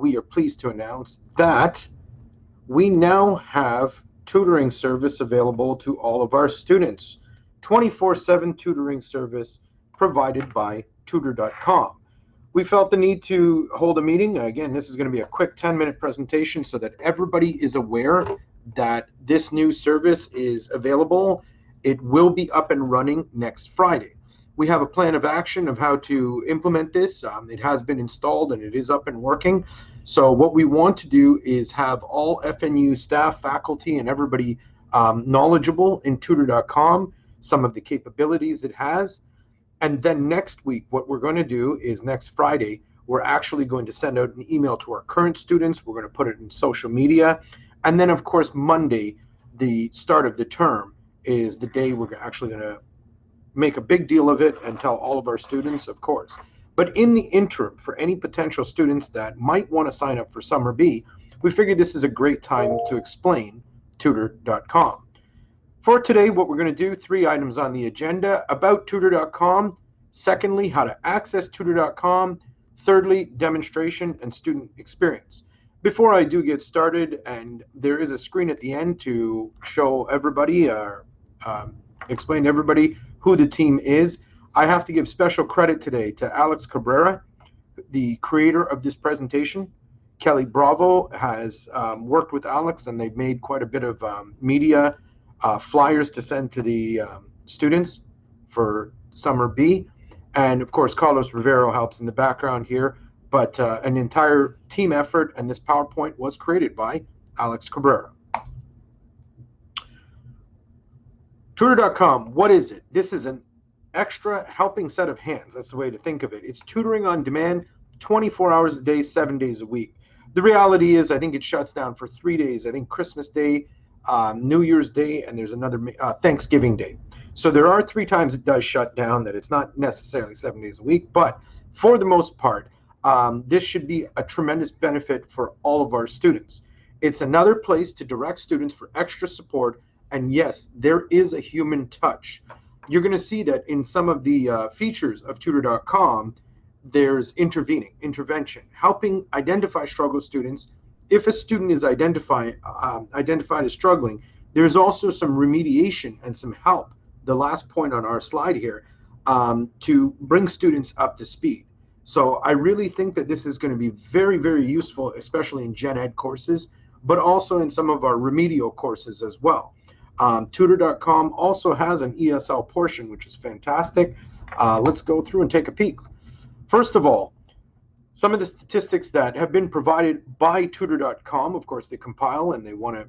we are pleased to announce that we now have tutoring service available to all of our students. 24/7 tutoring service provided by Tutor.com. We felt the need to hold a meeting. Again, this is going to be a quick 10-minute presentation so that everybody is aware that this new service is available. It will be up and running next Friday. We have a plan of action of how to implement this. It has been installed and it is up and working. So what we want to do is have all FNU staff, faculty, and everybody knowledgeable in Tutor.com, some of the capabilities it has. And then next week, what we're going to do is next Friday, we're actually going to send out an email to our current students. We're going to put it in social media. And then, of course, Monday, the start of the term, is the day we're actually going to make a big deal of it and tell all of our students, of course. But in the interim, for any potential students that might want to sign up for Summer B, we figured this is a great time to explain Tutor.com. For today, what we're going to do, 3 items on the agenda: about Tutor.com, secondly, how to access Tutor.com, thirdly, demonstration and student experience. Before I do get started, and there is a screen at the end to show everybody, explain to everybody who the team is, I have to give special credit today to Alex Cabrera, the creator of this presentation. Kelly Bravo has worked with Alex, and they've made quite a bit of media flyers to send to the students for Summer B. And of course, Carlos Rivero helps in the background here. But an entire team effort, and this PowerPoint was created by Alex Cabrera. Tutor.com, what is it? This is an extra helping set of hands. That's the way to think of it. It's tutoring on demand, 24 hours a day, 7 days a week. The reality is, I think it shuts down for 3 days. I think Christmas Day, New Year's Day, and there's another Thanksgiving Day. So there are 3 times it does shut down, that it's not necessarily 7 days a week, but for the most part, this should be a tremendous benefit for all of our students. It's another place to direct students for extra support, and yes, there is a human touch. You're going to see that in some of the features of Tutor.com, there's intervention, helping identify struggle students. If a student is identified as struggling, there's also some remediation and some help, the last point on our slide here, to bring students up to speed. So I really think that this is going to be very, very useful, especially in Gen Ed courses, but also in some of our remedial courses as well. Tutor.com also has an ESL portion, which is fantastic. Let's go through and take a peek. First of all, some of the statistics that have been provided by Tutor.com, of course, they compile and they want to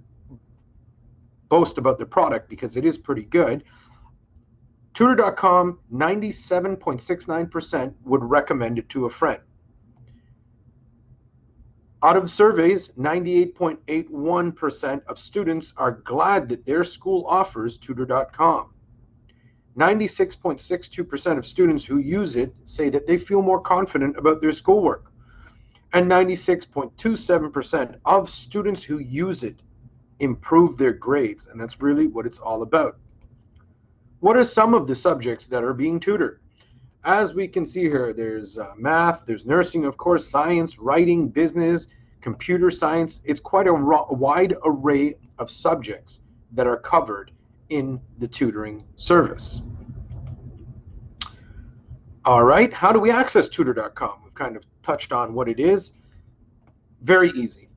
boast about the product because it is pretty good. Tutor.com, 97.69% would recommend it to a friend. Out of surveys, 98.81% of students are glad that their school offers Tutor.com. 96.62% of students who use it say that they feel more confident about their schoolwork. And 96.27% of students who use it improve their grades, and that's really what it's all about. What are some of the subjects that are being tutored? As we can see here, there's math, there's nursing, of course, science, writing, business, computer science. It's quite a wide array of subjects that are covered in the tutoring service. All right, how do we access Tutor.com? We've kind of touched on what it is. Very easy.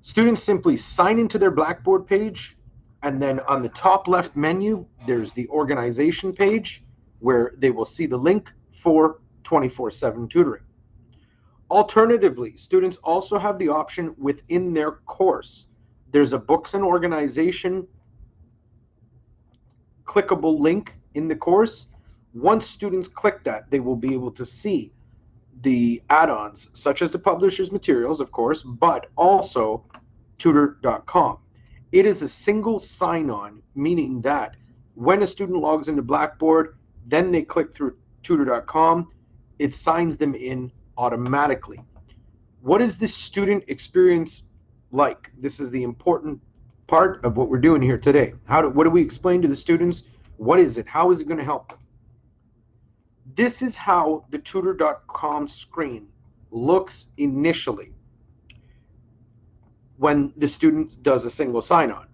Students simply sign into their Blackboard page, and then on the top left menu, there's the organization page where they will see the link for 24/7 tutoring. Alternatively, students also have the option within their course. There's a books and organization clickable link in the course. Once students click that, they will be able to see the add-ons, such as the publisher's materials, of course, but also Tutor.com. It is a single sign-on, meaning that when a student logs into Blackboard, then they click through Tutor.com, it signs them in automatically. What is this student experience like? This is the important part of what we're doing here today. What do we explain to the students? What is it? How is it going to help them? This is how the Tutor.com screen looks initially. when the student does a single sign-on.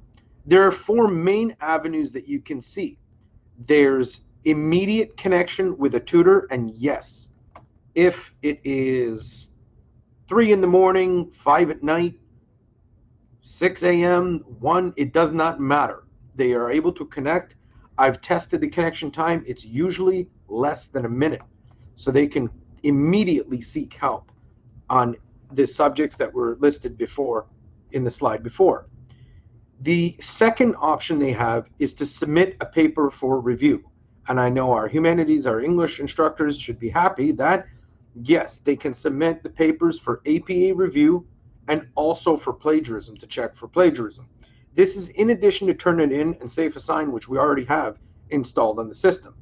There are four main avenues that you can see. There's immediate connection with a tutor, and yes, if it is 3 in the morning, 5 at night, 6 a.m., 1, it does not matter. They are able to connect. I've tested the connection time. It's usually less than a minute. So they can immediately seek help on the subjects that were listed before in the slide before. The second option they have is to submit a paper for review. And I know our humanities, our English instructors should be happy that, yes, they can submit the papers for APA review and also for plagiarism, to check for plagiarism. This is in addition to Turnitin and Safe Assign, which we already have installed on the system.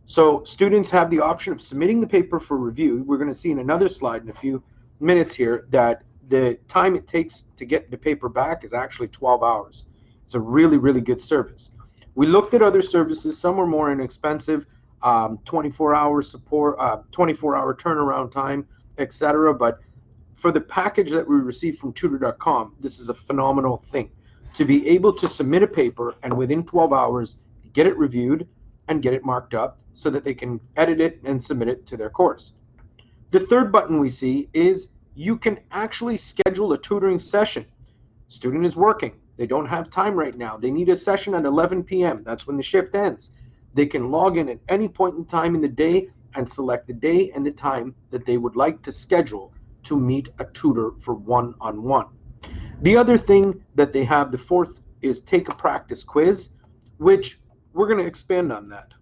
So students have the option of submitting the paper for review. We're going to see in another slide in a few minutes here that the time it takes to get the paper back is actually 12 hours. It's a really, really good service. We looked at other services. Some were more inexpensive, 24-hour support, 24-hour turnaround time, etc. But for the package that we received from Tutor.com, this is a phenomenal thing. To be able to submit a paper and within 12 hours get it reviewed and get it marked up so that they can edit it and submit it to their course. The third button we see is you can actually schedule a tutoring session. Student is working. They don't have time right now. They need a session at 11 p.m. That's when the shift ends. They can log in at any point in time in the day and select the day and the time that they would like to schedule to meet a tutor for one-on-one. The other thing that they have, the fourth, is take a practice quiz, which we're going to expand on that.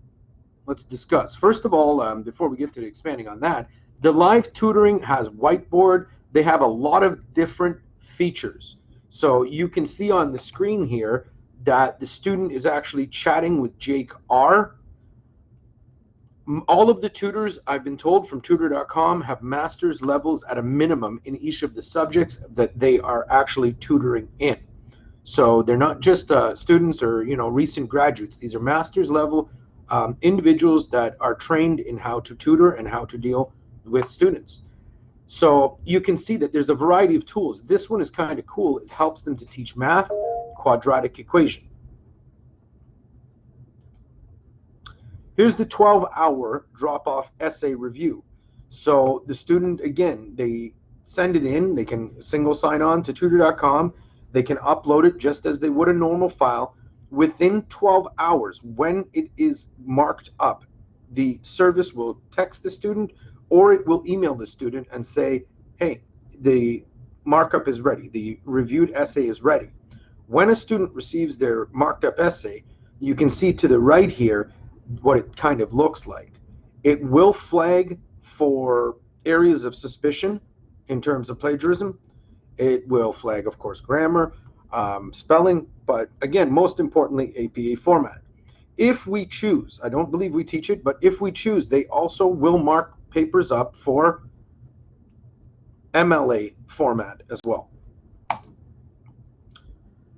Let's discuss. First of all, before we get to expanding on that, the live tutoring has whiteboard. They have a lot of different features. So you can see on the screen here that the student is actually chatting with Jake R. All of the tutors, I've been told from Tutor.com, have master's levels at a minimum in each of the subjects that they are actually tutoring in. So they're not just students or recent graduates. These are master's level individuals that are trained in how to tutor and how to deal with students. So you can see that there's a variety of tools. This one is kind of cool. It helps them to teach math, quadratic equation. Here's the 12-hour drop-off essay review. So the student, again, they send it in. They can single sign on to tutor.com. They can upload it just as they would a normal file. Within 12 hours, when it is marked up, the service will text the student or it will email the student and say, hey, the markup is ready. The reviewed essay is ready. When a student receives their marked up essay, you can see to the right here what it kind of looks like. It will flag for areas of suspicion in terms of plagiarism. It will flag, of course, grammar, spelling, but again, most importantly, APA format. If we choose, I don't believe we teach it, but if we choose, they also will mark papers up for MLA format as well.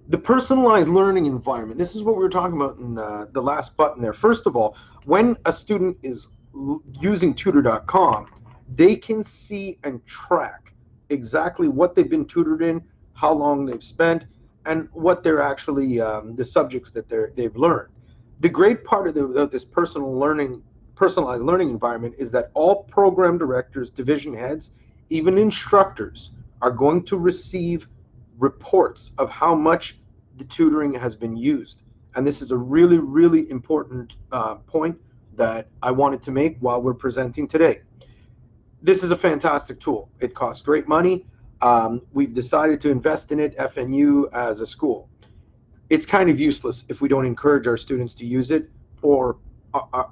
The personalized learning environment, this is what we were talking about in the last button there. First of all, when a student is using tutor.com, they can see and track exactly what they've been tutored in, how long they've spent, and what they're actually, the subjects that they've learned. The great part of this personalized learning environment is that all program directors, division heads, even instructors are going to receive reports of how much the tutoring has been used. And this is a really, really important point that I wanted to make while we're presenting today. This is a fantastic tool. It costs great money. We've decided to invest in it, FNU, as a school. It's kind of useless if we don't encourage our students to use it, or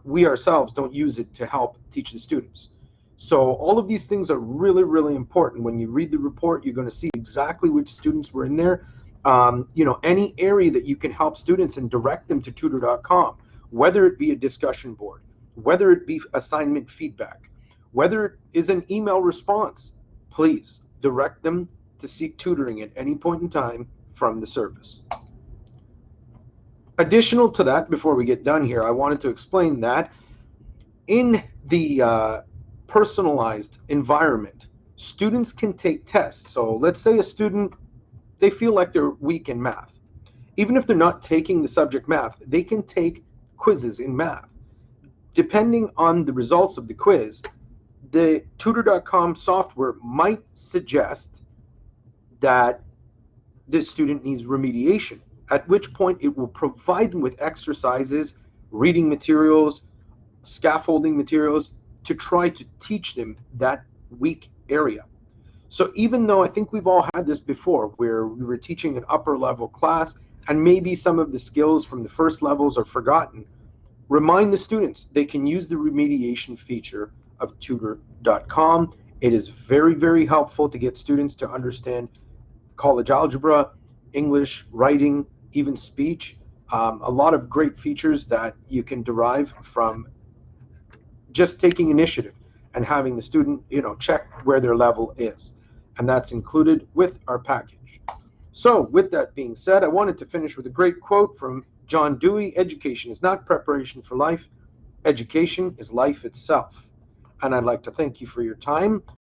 we ourselves don't use it to help teach the students. So all of these things are really, really important. When you read the report, you're going to see exactly which students were in there. Any area that you can help students and direct them to tutor.com, whether it be a discussion board, whether it be assignment feedback, whether it is an email response, please direct them to seek tutoring at any point in time from the service. Additional to that, before we get done here, I wanted to explain that in the personalized environment, students can take tests. So let's say a student they feel like they're weak in math. Even if they're not taking the subject math, they can take quizzes in math. Depending on the results of the quiz, the Tutor.com software might suggest that this student needs remediation, at which point it will provide them with exercises, reading materials, scaffolding materials to try to teach them that weak area. So even though I think we've all had this before, where we were teaching an upper level class and maybe some of the skills from the first levels are forgotten, remind the students they can use the remediation feature of Tutor.com. It is very, very helpful to get students to understand college algebra, English, writing, even speech. A lot of great features that you can derive from just taking initiative and having the student, check where their level is. And that's included with our package. So with that being said, I wanted to finish with a great quote from John Dewey: "Education is not preparation for life. Education is life itself." And I'd like to thank you for your time.